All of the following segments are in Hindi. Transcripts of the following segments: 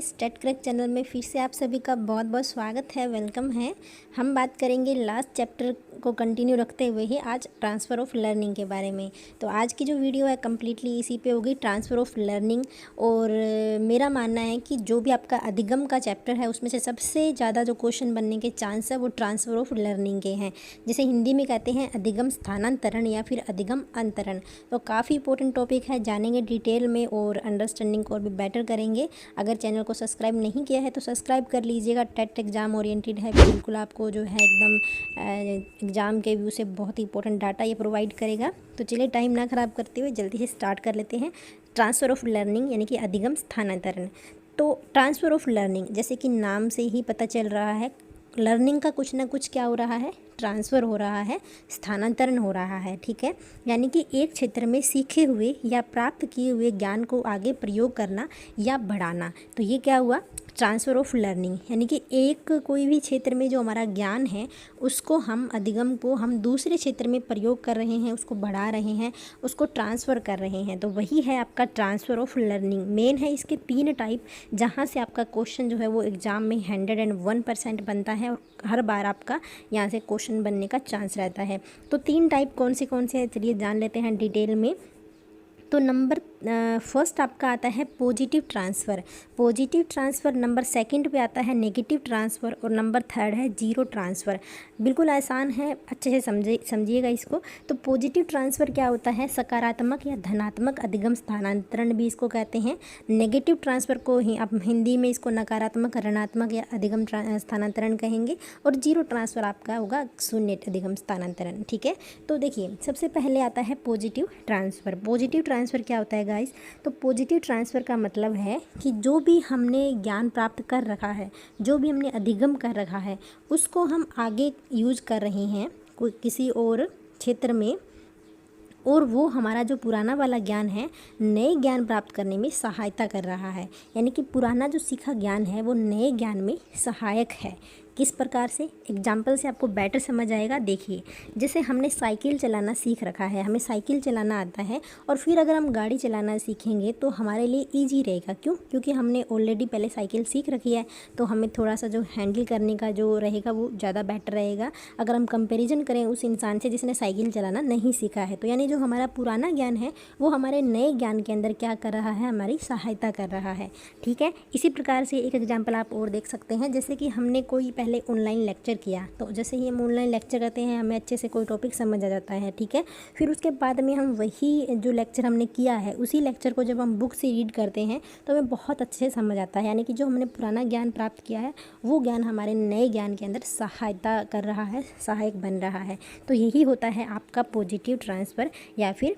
गाइस, टेट क्रैक चैनल में फिर से आप सभी का बहुत बहुत स्वागत है, वेलकम है। हम बात करेंगे लास्ट चैप्टर को कंटिन्यू रखते हुए ही आज ट्रांसफ़र ऑफ लर्निंग के बारे में। तो आज की जो वीडियो है कम्प्लीटली इसी पे होगी, ट्रांसफ़र ऑफ लर्निंग। और मेरा मानना है कि जो भी आपका अधिगम का चैप्टर है उसमें से सबसे ज़्यादा जो क्वेश्चन बनने के चांस है वो ट्रांसफ़र ऑफ लर्निंग के हैं, जिसे हिंदी में कहते हैं अधिगम स्थानांतरण या फिर अधिगम अंतरण। तो काफ़ी इंपॉर्टेंट टॉपिक है, जानेंगे डिटेल में और अंडरस्टैंडिंग को और भी बेटर करेंगे। अगर चैनल को सब्सक्राइब नहीं किया है तो सब्सक्राइब कर लीजिएगा। टेट एग्ज़ाम ओरिएंटेड है, बिल्कुल आपको जो है एकदम एग्ज़ाम के व्यू से बहुत ही इंपॉर्टेंट डाटा ये प्रोवाइड करेगा। तो चलिए टाइम ना ख़राब करते हुए जल्दी से स्टार्ट कर लेते हैं। ट्रांसफ़र ऑफ लर्निंग यानी कि अधिगम स्थानांतरण। तो ट्रांसफ़र ऑफ लर्निंग जैसे कि नाम से ही पता चल रहा है, लर्निंग का कुछ ना कुछ क्या हो रहा है, ट्रांसफ़र हो रहा है, स्थानांतरण हो रहा है। ठीक है, यानी कि एक क्षेत्र में सीखे हुए या प्राप्त किए हुए ज्ञान को आगे प्रयोग करना या बढ़ाना। तो ये क्या हुआ, ट्रांसफ़र ऑफ लर्निंग। यानी कि एक कोई भी क्षेत्र में जो हमारा ज्ञान है उसको हम अधिगम को हम दूसरे क्षेत्र में प्रयोग कर रहे हैं, उसको बढ़ा रहे हैं, उसको ट्रांसफ़र कर रहे हैं। तो वही है आपका ट्रांसफ़र ऑफ लर्निंग। मेन है इसके 3 टाइप, जहाँ से आपका क्वेश्चन जो है वो एग्ज़ाम में 101% बनता है और हर बार आपका यहाँ से क्वेश्चन बनने का चांस रहता है। तो 3 टाइप कौन से हैं चलिए जान लेते हैं डिटेल में। तो नंबर फर्स्ट आपका आता है positive transfer. Positive transfer number second पे आता है नेगेटिव ट्रांसफ़र और नंबर थर्ड है जीरो ट्रांसफ़र। बिल्कुल आसान है, अच्छे से समझिएगा इसको। तो पॉजिटिव ट्रांसफ़र क्या होता है, सकारात्मक या धनात्मक अधिगम स्थानांतरण भी इसको कहते हैं। नेगेटिव ट्रांसफ़र को ही आप हिंदी में इसको नकारात्मक, ऋणात्मक या अधिगम स्थानांतरण कहेंगे। और जीरो ट्रांसफ़र आपका होगा शून्य अधिगम स्थानांतरण। ठीक है, तो देखिए सबसे पहले आता है पॉजिटिव ट्रांसफ़र। पॉजिटिव ट्रांसफ़र क्या होता है गाइस, तो पॉजिटिव ट्रांसफ़र का मतलब है कि जो भी हमने ज्ञान प्राप्त कर रखा है, जो भी हमने अधिगम कर रखा है, उसको हम आगे यूज़ कर रहे हैं कोई किसी और क्षेत्र में, और वो हमारा जो पुराना वाला ज्ञान है नए ज्ञान प्राप्त करने में सहायता कर रहा है। यानी कि पुराना जो सीखा ज्ञान है वो नए ज्ञान में सहायक है। किस प्रकार से, एग्जाम्पल से आपको बेटर समझ आएगा। देखिए, जैसे हमने साइकिल चलाना सीख रखा है, हमें साइकिल चलाना आता है, और फिर अगर हम गाड़ी चलाना सीखेंगे तो हमारे लिए ईजी रहेगा। क्यों? क्योंकि हमने ऑलरेडी पहले साइकिल सीख रखी है, तो हमें थोड़ा सा जो हैंडल करने का जो रहेगा वो ज़्यादा बेटर रहेगा अगर हम कंपेरिजन करें उस इंसान से जिसने साइकिल चलाना नहीं सीखा है। तो यानी जो हमारा पुराना ज्ञान है वो हमारे नए ज्ञान के अंदर क्या कर रहा है, हमारी सहायता कर रहा है। ठीक है, इसी प्रकार से एक एग्जाम्पल आप और देख सकते हैं। जैसे कि हमने कोई पहले ऑनलाइन लेक्चर किया, तो जैसे ही हम ऑनलाइन लेक्चर करते हैं हमें अच्छे से कोई टॉपिक समझ आ जाता है। ठीक है, फिर उसके बाद में हम वही जो लेक्चर हमने किया है उसी लेक्चर को जब हम बुक से रीड करते हैं तो हमें बहुत अच्छे से समझ आता है। यानी कि जो हमने पुराना ज्ञान प्राप्त किया है वो ज्ञान हमारे नए ज्ञान के अंदर सहायता कर रहा है, सहायक बन रहा है। तो यही होता है आपका पॉजिटिव ट्रांसफ़र या फिर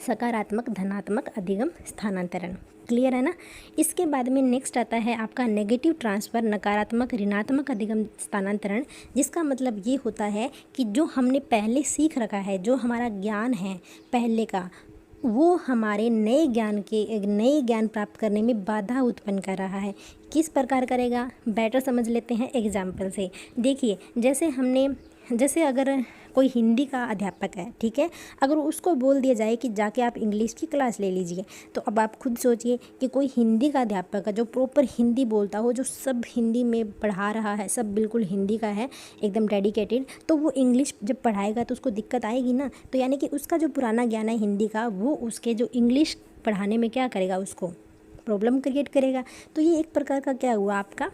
सकारात्मक धनात्मक अधिगम स्थानांतरण। क्लियर है ना। इसके बाद में नेक्स्ट आता है आपका नेगेटिव ट्रांसफ़र, नकारात्मक ऋणात्मक अधिगम स्थानांतरण, जिसका मतलब ये होता है कि जो हमने पहले सीख रखा है, जो हमारा ज्ञान है पहले का, वो हमारे नए ज्ञान प्राप्त करने में बाधा उत्पन्न कर रहा है। किस प्रकार करेगा, बेटर समझ लेते हैं एग्जाम्पल से। देखिए, जैसे अगर कोई हिंदी का अध्यापक है, ठीक है, अगर उसको बोल दिया जाए कि जाके आप इंग्लिश की क्लास ले लीजिए, तो अब आप खुद सोचिए कि कोई हिंदी का अध्यापक है जो प्रॉपर हिंदी बोलता हो, जो सब हिंदी में पढ़ा रहा है, सब बिल्कुल हिंदी का है, एकदम डेडिकेटेड, तो वो इंग्लिश जब पढ़ाएगा तो उसको दिक्कत आएगी ना। तो यानी कि उसका जो पुराना ज्ञान है हिंदी का, वो उसके जो इंग्लिश पढ़ाने में क्या करेगा, उसको प्रॉब्लम क्रिएट करेगा। तो ये एक प्रकार का क्या हुआ आपका,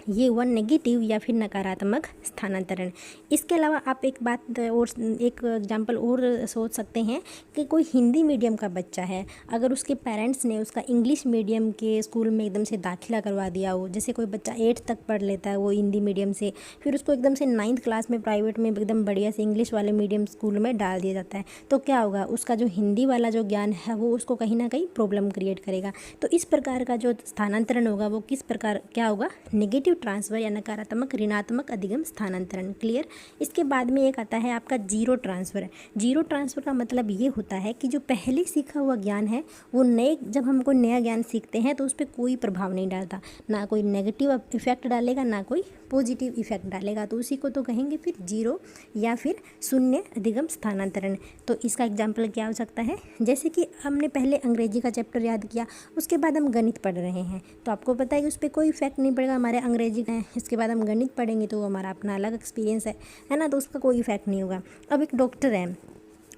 ये हुआ नेगेटिव या फिर नकारात्मक स्थानांतरण। इसके अलावा आप एक बात और एक एग्जांपल और सोच सकते हैं कि कोई हिंदी मीडियम का बच्चा है, अगर उसके पेरेंट्स ने उसका इंग्लिश मीडियम के स्कूल में एकदम से दाखिला करवा दिया हो। जैसे कोई बच्चा 8th तक पढ़ लेता है वो हिंदी मीडियम से, फिर उसको एकदम से 9th क्लास में प्राइवेट में एकदम बढ़िया से इंग्लिश वाले मीडियम स्कूल में डाल दिया जाता है, तो क्या होगा, उसका जो हिंदी वाला जो ज्ञान है वो उसको कहीं ना कहीं प्रॉब्लम क्रिएट करेगा। तो इस प्रकार का जो स्थानांतरण होगा वो किस प्रकार क्या होगा, नेगेटिव ट्रांसफ़र या नकारात्मक ऋणात्मक अधिगम स्थानांतरण। क्लियर। इसके बाद में एक आता है आपका जीरो ट्रांसफ़र। जीरो ट्रांसफ़र का मतलब ये होता है कि जो पहले सीखा हुआ ज्ञान है वो जब हम कोई नया ज्ञान सीखते हैं तो उस पर कोई प्रभाव नहीं डालता, ना कोई नेगेटिव इफेक्ट डालेगा, ना कोई पॉजिटिव इफेक्ट डालेगा, तो उसी को तो कहेंगे फिर जीरो या फिर शून्य अधिगम स्थानांतरण। तो इसका एग्जाम्पल क्या हो सकता है, जैसे कि हमने पहले अंग्रेजी का चैप्टर याद किया, उसके बाद हम गणित पढ़ रहे हैं, तो आपको पता है कि उस पर कोई इफेक्ट नहीं पड़ेगा, हमारे अंग्रेजी का है, इसके बाद हम गणित पढ़ेंगे तो हमारा अपना अलग एक्सपीरियंस है ना, तो उसका कोई इफेक्ट नहीं होगा। अब एक डॉक्टर है,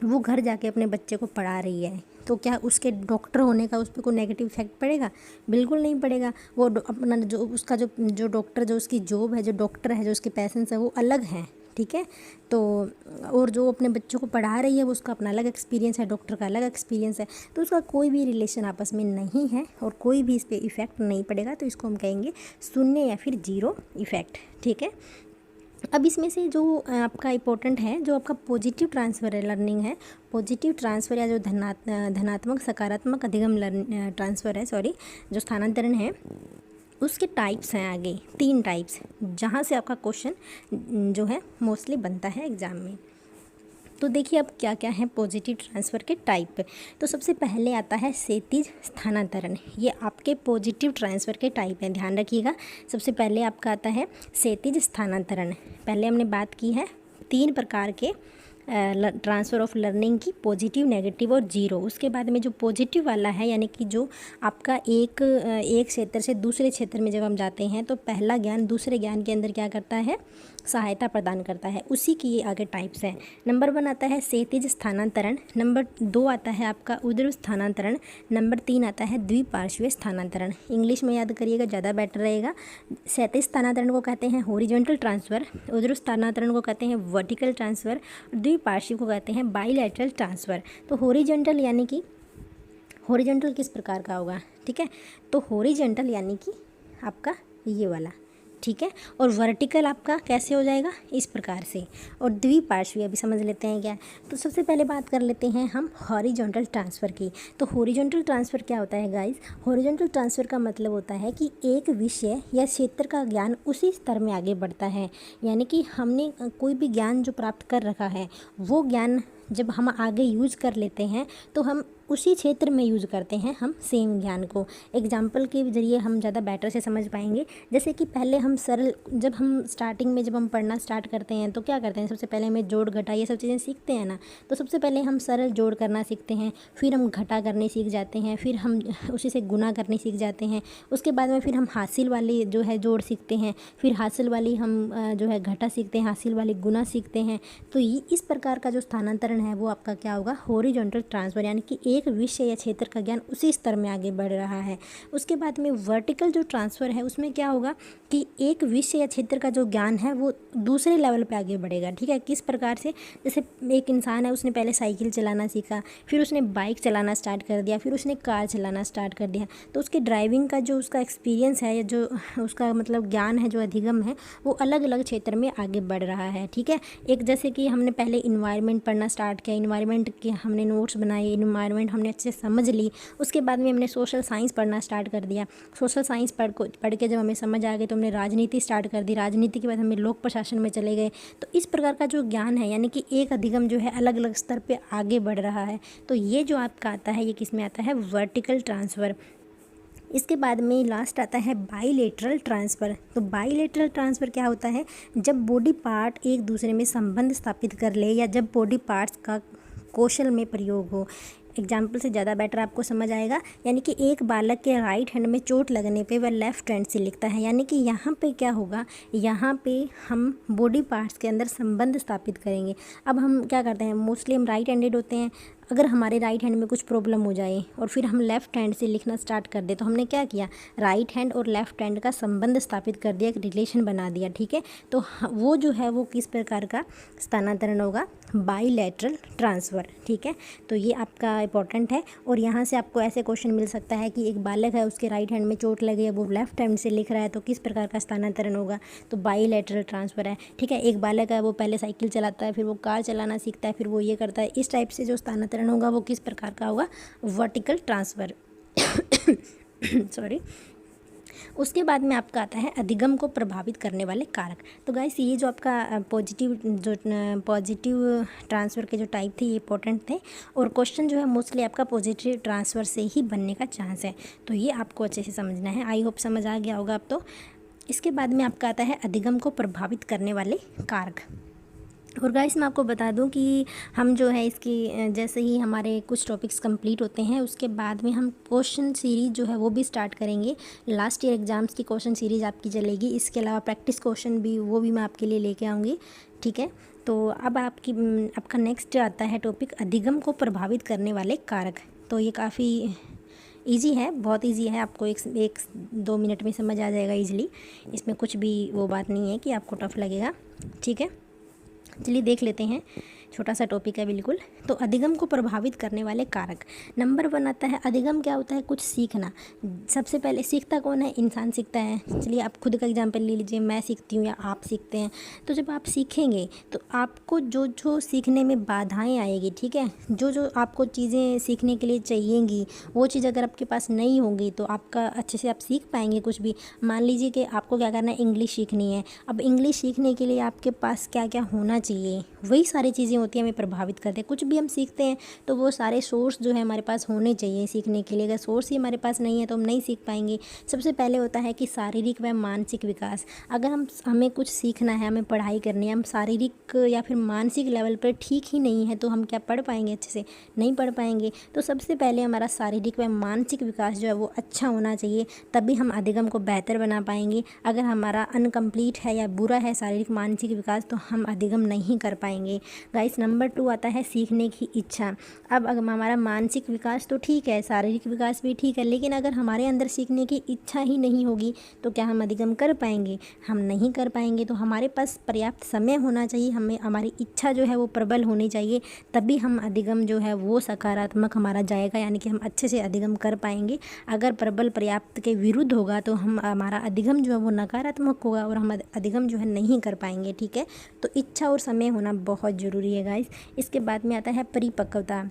वो घर जाके अपने बच्चे को पढ़ा रही है, तो क्या उसके डॉक्टर होने का उस पर कोई नेगेटिव इफेक्ट पड़ेगा? बिल्कुल नहीं पड़ेगा। वो अपना जो उसका जो डॉक्टर, जो उसकी जॉब है, जो डॉक्टर है, जो उसके पैसेंस है, वो अलग हैं, ठीक है। तो और जो अपने बच्चों को पढ़ा रही है वो उसका अपना अलग एक्सपीरियंस है, डॉक्टर का अलग एक्सपीरियंस है, तो उसका कोई भी रिलेशन आपस में नहीं है और कोई भी इस पर इफ़ेक्ट नहीं पड़ेगा, तो इसको हम कहेंगे शून्य या फिर जीरो इफ़ेक्ट, ठीक है। अब इसमें से जो आपका इम्पोर्टेंट है, जो आपका पॉजिटिव ट्रांसफ़र लर्निंग है, पॉजिटिव ट्रांसफ़र या जो धनात्मक सकारात्मक अधिगम ट्रांसफ़र है, सॉरी, जो स्थानांतरण है, उसके टाइप्स हैं आगे 3 टाइप्स, जहाँ से आपका क्वेश्चन जो है मोस्टली बनता है एग्ज़ाम में। तो देखिए अब क्या क्या है पॉजिटिव ट्रांसफ़र के टाइप। तो सबसे पहले आता है क्षैतिज स्थानांतरण, ये आपके पॉजिटिव ट्रांसफ़र के टाइप हैं, ध्यान रखिएगा। सबसे पहले आपका आता है क्षैतिज स्थानांतरण। पहले हमने बात की है 3 प्रकार के ट्रांसफ़र ऑफ लर्निंग की, पॉजिटिव, नेगेटिव और जीरो। उसके बाद में जो पॉजिटिव वाला है, यानी कि जो आपका एक क्षेत्र से दूसरे क्षेत्र में जब हम जाते हैं तो पहला ज्ञान दूसरे ज्ञान के अंदर क्या करता है, सहायता प्रदान करता है, उसी की ये आगे टाइप्स हैं। नंबर 1 आता है क्षैतिज स्थानांतरण, नंबर 2 आता है आपका ऊर्ध्व स्थानांतरण, नंबर 3 आता है द्विपार्श्वीय स्थानांतरण। इंग्लिश में याद करिएगा, ज़्यादा बेटर रहेगा। क्षैतिज स्थानांतरण को कहते हैं हॉरिजॉन्टल ट्रांसफ़र, ऊर्ध्व स्थानांतरण को कहते हैं वर्टिकल ट्रांसफ़र, द्विपार्श्वीय को कहते हैं बाईलैटरल ट्रांसफ़र। तो हॉरिजॉन्टल यानी कि हॉरिजॉन्टल किस प्रकार का होगा, ठीक है, तो हॉरिजॉन्टल यानी कि आपका ये वाला, ठीक है, और वर्टिकल आपका कैसे हो जाएगा, इस प्रकार से, और द्विपार्श्वीय अभी समझ लेते हैं क्या। तो सबसे पहले बात कर लेते हैं हम हॉरिजॉन्टल ट्रांसफ़र की। तो हॉरिजॉन्टल ट्रांसफ़र क्या होता है गाइस, हॉरिजॉन्टल ट्रांसफ़र का मतलब होता है कि एक विषय या क्षेत्र का ज्ञान उसी स्तर में आगे बढ़ता है, यानी कि हमने कोई भी ज्ञान जो प्राप्त कर रखा है, वो ज्ञान जब हम आगे यूज़ कर लेते हैं तो हम उसी क्षेत्र में यूज़ करते हैं हम सेम ज्ञान को। एग्जाम्पल के ज़रिए हम ज़्यादा बेटर से समझ पाएंगे। जैसे कि पहले हम सरल, जब हम स्टार्टिंग में जब हम पढ़ना स्टार्ट करते हैं तो क्या करते हैं, सबसे पहले हमें जोड़ घटा ये सब चीज़ें सीखते हैं ना, तो सबसे पहले हम सरल जोड़ करना सीखते हैं, फिर हम घटा करने सीख जाते हैं, फिर हम उसी से गुना करने सीख जाते हैं, उसके बाद में फिर हम हासिल वाली जो है जोड़ सीखते हैं, फिर हासिल वाली हम जो है घटा सीखते हैं, हासिल वाली गुना सीखते हैं। तो ये इस प्रकार का जो स्थानांतरण है वो आपका क्या होगा, हॉरिजॉन्टल ट्रांसफ़र, यानी कि एक विषय या क्षेत्र का ज्ञान उसी स्तर में आगे बढ़ रहा है। उसके बाद में वर्टिकल जो ट्रांसफ़र है उसमें क्या होगा कि एक विषय या क्षेत्र का जो ज्ञान है वो दूसरे लेवल पे आगे बढ़ेगा, ठीक है। किस प्रकार से, जैसे एक इंसान है, उसने पहले साइकिल चलाना सीखा, फिर उसने बाइक चलाना स्टार्ट कर दिया, फिर उसने कार चलाना स्टार्ट कर दिया, तो उसके ड्राइविंग का जो उसका एक्सपीरियंस है, जो उसका मतलब ज्ञान है, जो अधिगम है, वो अलग अलग क्षेत्र में आगे बढ़ रहा है, ठीक है। एक जैसे कि हमने पहले इन्वायरमेंट पढ़ना स्टार्ट किया, इन्वायरमेंट के हमने नोट्स बनाए, इन्वायरमेंट हमने अच्छे से समझ ली, उसके बाद में हमने सोशल साइंस पढ़ना स्टार्ट कर दिया, सोशल साइंस पढ़ के जब हमें समझ आ गई तो हमने राजनीति स्टार्ट कर दी, राजनीति के बाद हमें लोक प्रशासन में चले गए। तो इस प्रकार का जो ज्ञान है, यानी कि एक अधिगम जो है अलग अलग स्तर पे आगे बढ़ रहा है, तो ये जो आपका आता है ये किस में आता है, वर्टिकल ट्रांसफ़र। इसके बाद में लास्ट आता है बाईलेटरल ट्रांसफ़र। तो बाईलेटरल ट्रांसफ़र क्या होता है, जब बॉडी पार्ट एक दूसरे में संबंध स्थापित कर ले, या जब बॉडी पार्ट्स का कौशल में प्रयोग हो। एग्जाम्पल से ज़्यादा बेटर आपको समझ आएगा, यानी कि एक बालक के राइट हैंड में चोट लगने पे वह लेफ़्ट हैंड से लिखता है, यानी कि यहाँ पे क्या होगा, यहाँ पे हम बॉडी पार्ट्स के अंदर संबंध स्थापित करेंगे। अब हम क्या करते हैं, मोस्टली हम राइट हैंडेड होते हैं, अगर हमारे राइट हैंड में कुछ प्रॉब्लम हो जाए और फिर हम लेफ़्ट हैंड से लिखना स्टार्ट कर दे, तो हमने क्या किया, राइट हैंड और लेफ़्ट हैंड का संबंध स्थापित कर दिया, एक रिलेशन बना दिया, ठीक है। तो वो जो है वो किस प्रकार का स्थानांतरण होगा, बाईलैटरल ट्रांसफ़र, ठीक है। तो ये आपका इंपॉर्टेंट है, और यहाँ से आपको ऐसे क्वेश्चन मिल सकता है कि एक बालक है, उसके राइट हैंड में चोट लगी है, वो लेफ़्ट हैंड से लिख रहा है, तो किस प्रकार का स्थानांतरण होगा, तो बाईलैटरल ट्रांसफ़र है, ठीक है। एक बालक है, वो पहले साइकिल चलाता है, फिर वो कार चलाना सीखता है, फिर वो ये करता है, इस टाइप से जो स्थानांतरण होगा वो किस प्रकार का होगा, वर्टिकल ट्रांसफ़र। सॉरी। उसके बाद में आपका आता है अधिगम को प्रभावित करने वाले कारक। तो गाइस ये जो आपका पॉजिटिव ट्रांसफ़र के जो टाइप थे ये इंपॉर्टेंट थे, और क्वेश्चन जो है मोस्टली आपका पॉजिटिव ट्रांसफ़र से ही बनने का चांस है, तो ये आपको अच्छे से समझना है। आई होप समझ आ गया होगा अब तो। इसके बाद में आपका आता है अधिगम को प्रभावित करने वाले कारक। और गाइस मैं आपको बता दूं कि हम जो है इसकी जैसे ही हमारे कुछ टॉपिक्स कंप्लीट होते हैं उसके बाद में हम क्वेश्चन सीरीज़ जो है वो भी स्टार्ट करेंगे। लास्ट ईयर एग्ज़ाम्स की क्वेश्चन सीरीज़ आपकी चलेगी, इसके अलावा प्रैक्टिस क्वेश्चन भी वो भी मैं आपके लिए लेके आऊँगी, ठीक है। तो अब आपका नेक्स्ट आता है टॉपिक अधिगम को प्रभावित करने वाले कारक। तो ये काफ़ी ईजी है, बहुत ईजी है, आपको एक 2 मिनट में समझ आ जाएगा ईजिली। इसमें कुछ भी वो बात नहीं है कि आपको टफ लगेगा, ठीक है। चलिए देख लेते हैं, छोटा सा टॉपिक है बिल्कुल। तो अधिगम को प्रभावित करने वाले कारक। नंबर 1 आता है अधिगम क्या होता है, कुछ सीखना। सबसे पहले सीखता कौन है, इंसान सीखता है। चलिए आप खुद का एग्जांपल ले लीजिए, मैं सीखती हूँ या आप सीखते हैं। तो जब आप सीखेंगे तो आपको जो जो सीखने में बाधाएं आएगी, ठीक है, जो जो आपको चीज़ें सीखने के लिए चाहिएंगी वो चीज़ अगर आपके पास नहीं होगी तो आपका अच्छे से आप सीख पाएंगे कुछ भी। मान लीजिए कि आपको क्या करना है, इंग्लिश सीखनी है। अब इंग्लिश सीखने के लिए आपके पास क्या क्या होना चाहिए, वही सारी चीज़ें होती है हमें प्रभावित करते हैं। कुछ भी हम सीखते हैं तो वो सारे सोर्स जो है हमारे पास होने चाहिए सीखने के लिए। अगर सोर्स ही हमारे पास नहीं है तो हम नहीं सीख पाएंगे। सबसे पहले होता है कि शारीरिक व मानसिक विकास। अगर हमें कुछ सीखना है, हमें पढ़ाई करनी है, हम शारीरिक या फिर मानसिक लेवल पर ठीक ही नहीं है तो हम क्या पढ़ पाएंगे, अच्छे से नहीं पढ़ पाएंगे। तो सबसे पहले हमारा शारीरिक व मानसिक विकास जो है वो अच्छा होना चाहिए, तभी हम अधिगम को बेहतर बना पाएंगे। अगर हमारा अनकम्प्लीट है या बुरा है शारीरिक मानसिक विकास तो हम अधिगम नहीं कर पाएंगे। गाइस नंबर 2 आता है सीखने की इच्छा। अब अगर हमारा मानसिक विकास तो ठीक है, शारीरिक विकास भी ठीक है, लेकिन अगर हमारे अंदर सीखने की इच्छा ही नहीं होगी तो क्या हम अधिगम कर पाएंगे, हम नहीं कर पाएंगे। तो हमारे पास पर्याप्त समय होना चाहिए, हमें हमारी इच्छा जो है वो प्रबल होनी चाहिए, तभी हम अधिगम जो है वो सकारात्मक हमारा जाएगा, यानी कि हम अच्छे से अधिगम कर पाएंगे। अगर प्रबल पर्याप्त के विरुद्ध होगा तो हमारा अधिगम जो है वो नकारात्मक होगा और हम अधिगम जो है नहीं कर पाएंगे, ठीक है। तो इच्छा और समय होना बहुत ज़रूरी है गाइस। इसके बाद में आता है परिपक्वता।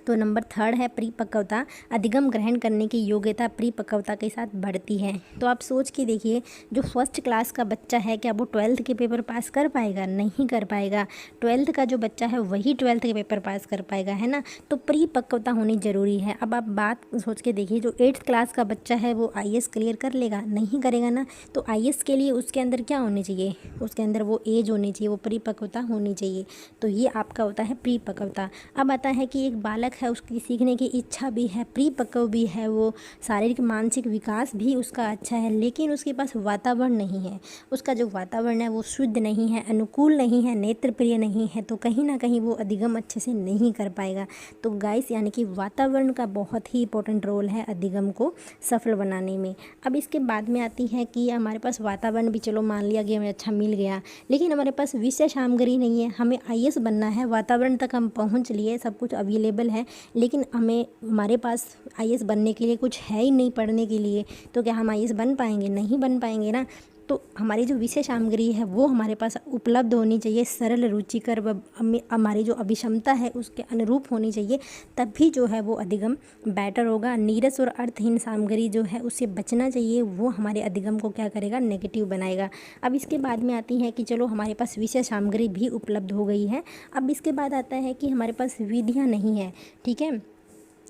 तो नंबर 3 है परिपक्वता। अधिगम ग्रहण करने की योग्यता परिपक्वता के साथ बढ़ती है। तो आप सोच के देखिए, जो फर्स्ट क्लास का बच्चा है क्या वो 12th के पेपर पास कर पाएगा, नहीं कर पाएगा। 12th का जो बच्चा है वही 12th के पेपर पास कर पाएगा, है ना। तो परिपक्वता होनी ज़रूरी है। अब आप बात सोच के देखिए, जो 8th क्लास का बच्चा है वो IAS क्लियर कर लेगा, नहीं करेगा ना। तो IAS के लिए उसके अंदर क्या होनी चाहिए, उसके अंदर वो एज होनी चाहिए, वो परिपक्वता होनी चाहिए। तो ये आपका होता है परिपक्वता। अब आता है कि एक बालक है, उसकी सीखने की इच्छा भी है, परिपक्व भी है, वो शारीरिक मानसिक विकास भी उसका अच्छा है, लेकिन उसके पास वातावरण नहीं है। उसका जो वातावरण है वो शुद्ध नहीं है, अनुकूल नहीं है, नेत्र प्रिय नहीं है, तो कहीं ना कहीं वो अधिगम अच्छे से नहीं कर पाएगा। तो गाइस यानी कि वातावरण का बहुत ही इंपॉर्टेंट रोल है अधिगम को सफल बनाने में। अब इसके बाद में आती है कि हमारे पास वातावरण भी चलो मान लिया कि हमें अच्छा मिल गया, लेकिन हमारे पास विषय सामग्री नहीं है। हमें IAS बनना है, वातावरण तक हम पहुंच लिए, सब कुछ अवेलेबल है, लेकिन हमारे पास IAS बनने के लिए कुछ है ही नहीं पढ़ने के लिए, तो क्या हम IAS बन पाएंगे, नहीं बन पाएंगे ना। तो हमारी जो विषय सामग्री है वो हमारे पास उपलब्ध होनी चाहिए, सरल रुचिकर हमारी जो अभिक्षमता है उसके अनुरूप होनी चाहिए, तभी जो है वो अधिगम बेटर होगा। नीरस और अर्थहीन सामग्री जो है उससे बचना चाहिए, वो हमारे अधिगम को क्या करेगा, नेगेटिव बनाएगा। अब इसके बाद में आती है कि चलो हमारे पास विषय सामग्री भी उपलब्ध हो गई है। अब इसके बाद आता है कि हमारे पास विधियाँ नहीं है, ठीक है।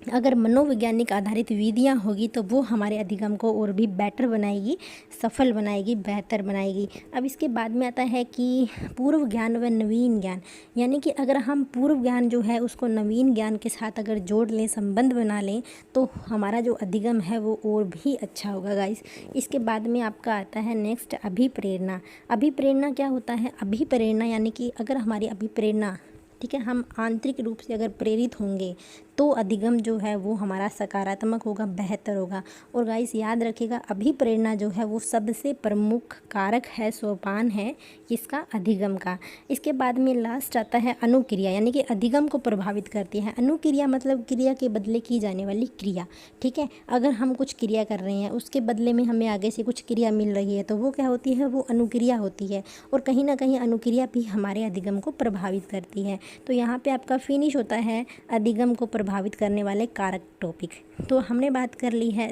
अगर मनोवैज्ञानिक आधारित विधियाँ होगी तो वो हमारे अधिगम को और भी बेटर बनाएगी, सफल बनाएगी, बेहतर बनाएगी। अब इसके बाद में आता है कि पूर्व ज्ञान व नवीन ज्ञान, यानी कि अगर हम पूर्व ज्ञान जो है उसको नवीन ज्ञान के साथ अगर जोड़ लें, संबंध बना लें, तो हमारा जो अधिगम है वो और भी अच्छा होगा गाइस। इसके बाद में आपका आता है नेक्स्ट अभिप्रेरणा। अभिप्रेरणा क्या होता है, अभिप्रेरणा यानी कि अगर हमारी अभिप्रेरणा, ठीक है, हम आंतरिक रूप से अगर प्रेरित होंगे तो अधिगम जो है वो हमारा सकारात्मक होगा, बेहतर होगा। और गाइस याद रखिएगा, अभिप्रेरणा जो है वो सबसे प्रमुख कारक है, सोपान है किसका, अधिगम का। इसके बाद में लास्ट आता है अनुक्रिया, यानी कि अधिगम को प्रभावित करती है। अनुक्रिया मतलब क्रिया के बदले की जाने वाली क्रिया, ठीक है। अगर हम कुछ क्रिया कर रहे हैं उसके बदले में हमें आगे से कुछ क्रिया मिल रही है तो वो क्या होती है, वो अनुक्रिया होती है। और कहीं ना कहीं अनुक्रिया भी हमारे अधिगम को प्रभावित करती है। तो यहाँ पे आपका फिनिश होता है अधिगम को प्रभावित करने वाले कारक टॉपिक। तो हमने बात कर ली है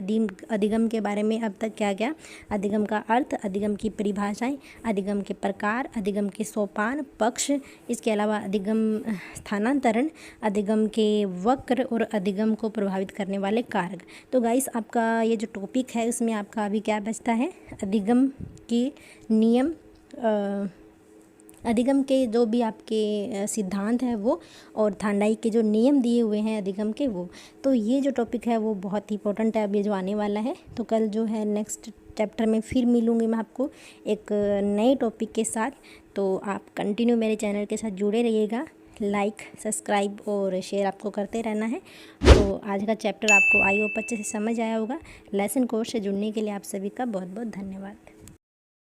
अधिगम के बारे में अब तक। क्या क्या? अधिगम का अर्थ, अधिगम की परिभाषाएं, अधिगम के प्रकार, अधिगम के सोपान पक्ष, इसके अलावा अधिगम स्थानांतरण, अधिगम के वक्र और अधिगम को प्रभावित करने वाले कारक। तो गाइस आपका ये जो टॉपिक है उसमें आपका अभी क्या बचता है? अधिगम के नियम, अधिगम के जो भी आपके सिद्धांत हैं वो, और थांडाई के जो नियम दिए हुए हैं अधिगम के वो। तो ये जो टॉपिक है वो बहुत ही इंपॉर्टेंट है अभी जो आने वाला है। तो कल जो है नेक्स्ट चैप्टर में फिर मिलूँगी मैं आपको एक नए टॉपिक के साथ। तो आप कंटिन्यू मेरे चैनल के साथ जुड़े रहिएगा। लाइक, सब्सक्राइब और शेयर आपको करते रहना है। तो आज का चैप्टर आपको आई होप अच्छे से समझ आया होगा। लेसन कोर्स से जुड़ने के लिए आप सभी का बहुत बहुत धन्यवाद।